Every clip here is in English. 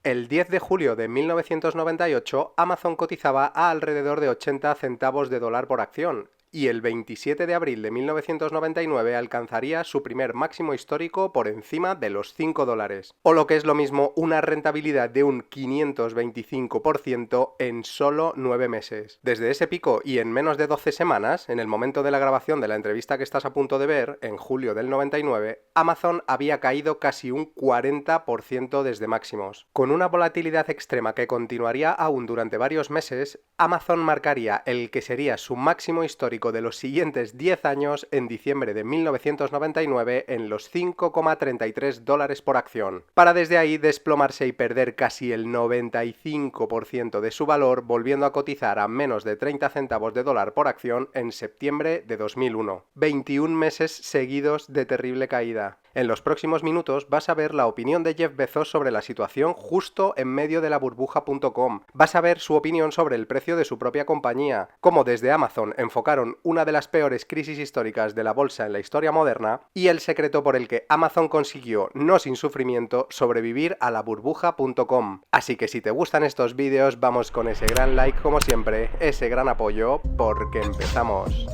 El 10 de julio de 1998, Amazon cotizaba a alrededor de 80 centavos de dólar por acción, y el 27 de abril de 1999 alcanzaría su primer máximo histórico por encima de los $5, o lo que es lo mismo, una rentabilidad de un 525% en solo 9 meses. Desde ese pico y en menos de 12 semanas, en el momento de la grabación de la entrevista que estás a punto de ver, en julio del 99, Amazon había caído casi un 40% desde máximos. Con una volatilidad extrema que continuaría aún durante varios meses, Amazon marcaría el que sería su máximo histórico de los siguientes 10 años en diciembre de 1999 en los $5,33 por acción, para desde ahí desplomarse y perder casi el 95% de su valor, volviendo a cotizar a menos de 30 centavos de dólar por acción en septiembre de 2001. 21 meses seguidos de terrible caída. En los próximos minutos vas a ver la opinión de Jeff Bezos sobre la situación justo en medio de la burbuja.com. Vas a ver su opinión sobre el precio de su propia compañía, cómo desde Amazon enfocaron una de las peores crisis históricas de la bolsa en la historia moderna, y el secreto por el que Amazon consiguió, no sin sufrimiento, sobrevivir a la burbuja.com. Así que si te gustan estos vídeos, vamos con ese gran like como siempre, ese gran apoyo, porque empezamos.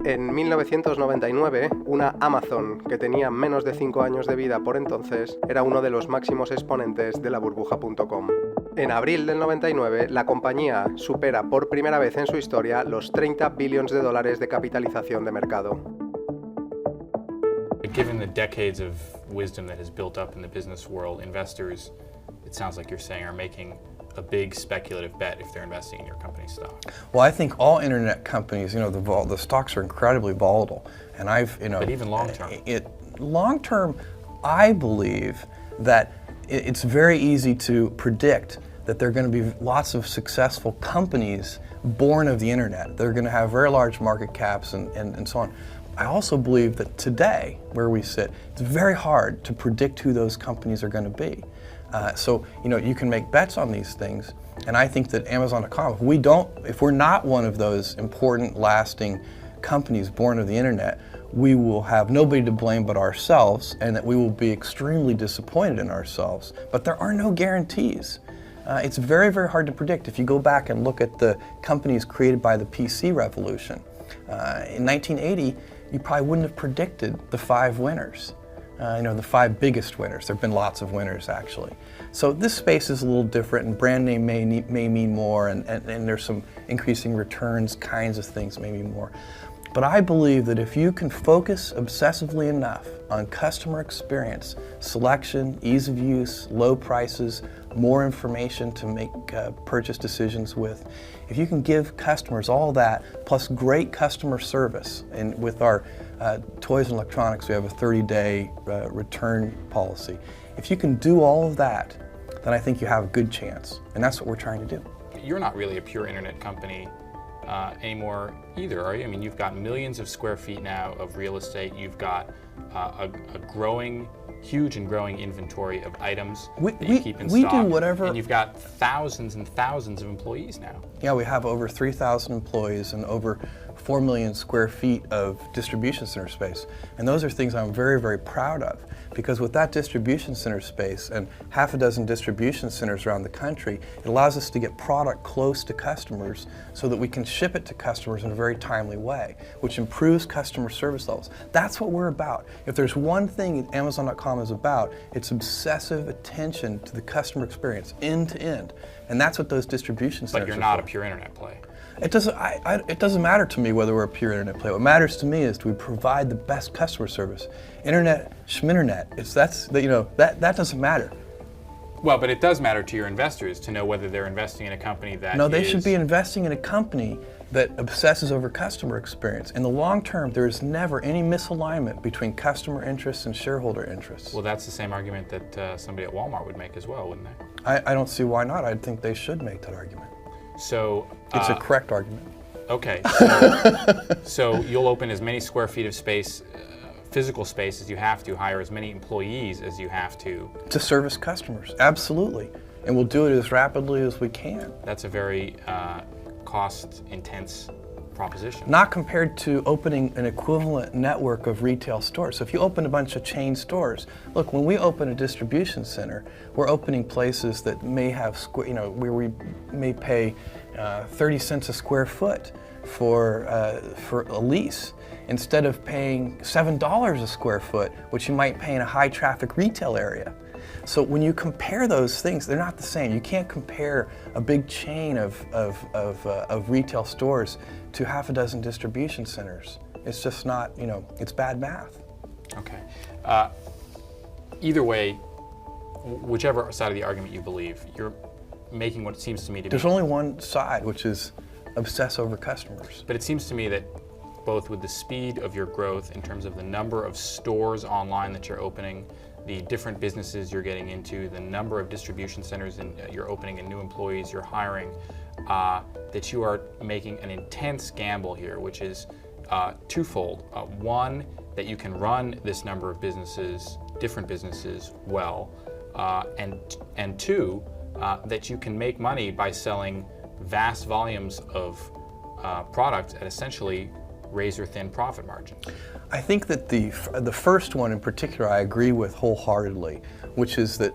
En 1999, una Amazon que tenía menos de 5 años de vida por entonces era uno de los máximos exponentes de la burbuja.com. En abril del 99, la compañía supera por primera vez en su historia los 30 billones de dólares de capitalización de mercado. Given the decades of wisdom that has built up in the business world, investors, it sounds like you're saying, are making a big speculative bet if they're investing in your company's stock. Well, I think all internet companies, the stocks are incredibly volatile, and But even long term. Long term, I believe that it's very easy to predict that there are going to be lots of successful companies born of the internet. They're going to have very large market caps and so on. I also believe that today, where we sit, it's very hard to predict who those companies are going to be. So you can make bets on these things, and I think that Amazon.com, if we're not one of those important, lasting companies born of the internet, we will have nobody to blame but ourselves, and that we will be extremely disappointed in ourselves. But there are no guarantees. It's very, very hard to predict. If you go back and look at the companies created by the PC revolution, in 1980, you probably wouldn't have predicted the 5 winners. The 5 biggest winners. There have been lots of winners, actually. So this space is a little different, and brand name may mean more, and there's some increasing returns kinds of things may mean more. But I believe that if you can focus obsessively enough on customer experience, selection, ease of use, low prices, more information to make purchase decisions with, if you can give customers all that, plus great customer service, and with our toys and electronics, we have a 30-day return policy. If you can do all of that, then I think you have a good chance, and that's what we're trying to do. You're not really a pure internet company anymore either, are you? I mean, you've got millions of square feet now of real estate. You've got a huge and growing inventory of items that you keep in stock. We do whatever. And you've got thousands and thousands of employees now. Yeah, we have over 3,000 employees and over 4 million square feet of distribution center space. And those are things I'm very, very proud of, because with that distribution center space and half a dozen distribution centers around the country, it allows us to get product close to customers so that we can ship it to customers in a very timely way, which improves customer service levels. That's what we're about. If there's one thing Amazon.com is about, it's obsessive attention to the customer experience, end to end. And that's what those distribution centers are for. But you're not a pure internet play. It doesn't matter to me whether we're a pure internet play. What matters to me is do we provide the best customer service. Internet, schminternet, that doesn't matter. Well, but it does matter to your investors to know whether they're investing in a company that No, they should be investing in a company that obsesses over customer experience. In the long term, there is never any misalignment between customer interests and shareholder interests. Well, that's the same argument that somebody at Walmart would make as well, wouldn't they? I don't see why not. I think they should make that argument. So it's a correct argument. Okay, so you'll open as many square feet of space, physical space, as you have to, hire as many employees as you have to service customers, absolutely. And we'll do it as rapidly as we can. That's a very cost-intense proposition. Not compared to opening an equivalent network of retail stores. So if you open a bunch of chain stores, look, when we open a distribution center, we're opening places that may have, where we may pay 30 cents a square foot for a lease, instead of paying $7 a square foot, which you might pay in a high traffic retail area. So when you compare those things, they're not the same. You can't compare a big chain of retail stores to half a dozen distribution centers. It's just not, it's bad math. Okay. Either way, whichever side of the argument you believe, you're making what seems to me to be... There's only one side, which is obsess over customers. But it seems to me that both with the speed of your growth in terms of the number of stores online that you're opening, the different businesses you're getting into, the number of distribution centers you're opening and new employees you're hiring, that you are making an intense gamble here, which is twofold. One, that you can run this number of businesses, different businesses, well, and two, that you can make money by selling vast volumes of products at essentially razor-thin profit margins. I think that the first one in particular I agree with wholeheartedly, which is that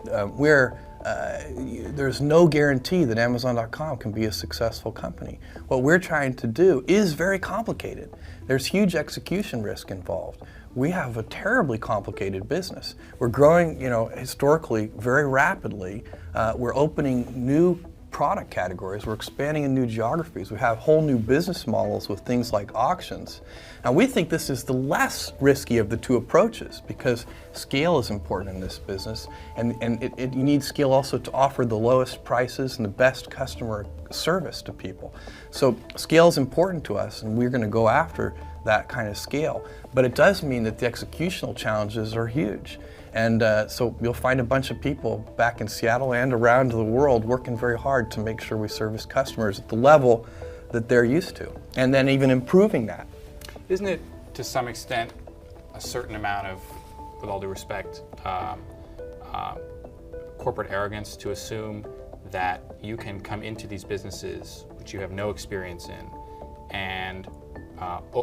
there's no guarantee that Amazon.com can be a successful company. What we're trying to do is very complicated. There's huge execution risk involved. We have a terribly complicated business. We're growing, historically very rapidly. We're opening new product categories. We're expanding in new geographies. We have whole new business models with things like auctions. Now we think this is the less risky of the two approaches because scale is important in this business, and you need scale also to offer the lowest prices and the best customer service to people. So scale is important to us, and we're going to go after that kind of scale. But it does mean that the executional challenges are huge. And so you'll find a bunch of people back in Seattle and around the world working very hard to make sure we service customers at the level that they're used to, and then even improving that. Isn't it, to some extent, a certain amount of, with all due respect, corporate arrogance to assume that you can come into these businesses, which you have no experience in, and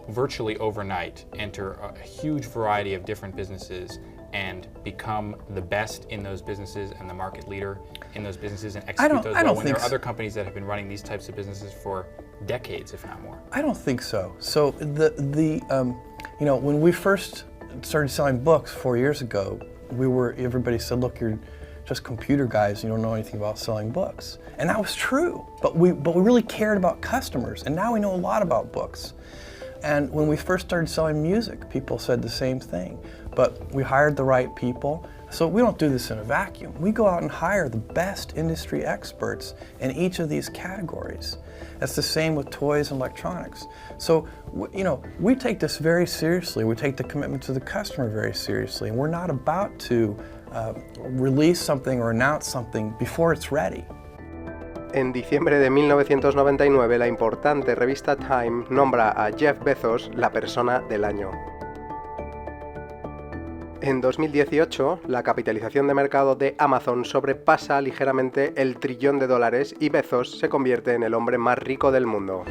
virtually overnight enter a huge variety of different businesses and become the best in those businesses and the market leader in those businesses and execute those well, when there are other companies that have been running these types of businesses for decades, if not more? I don't think so. So when we first started selling books 4 years ago, everybody said, look, you're just computer guys, you don't know anything about selling books. And that was true, but we really cared about customers, and now we know a lot about books. And when we first started selling music, people said the same thing. But we hired the right people. So we don't do this in a vacuum. We go out and hire the best industry experts in each of these categories. That's the same with toys and electronics. So, we take this very seriously. We take the commitment to the customer very seriously. And we're not about to release something or announce something before it's ready. En diciembre de 1999, la importante revista Time nombra a Jeff Bezos la persona del año. En 2018, la capitalización de mercado de Amazon sobrepasa ligeramente el $1 trillón y Bezos se convierte en el hombre más rico del mundo.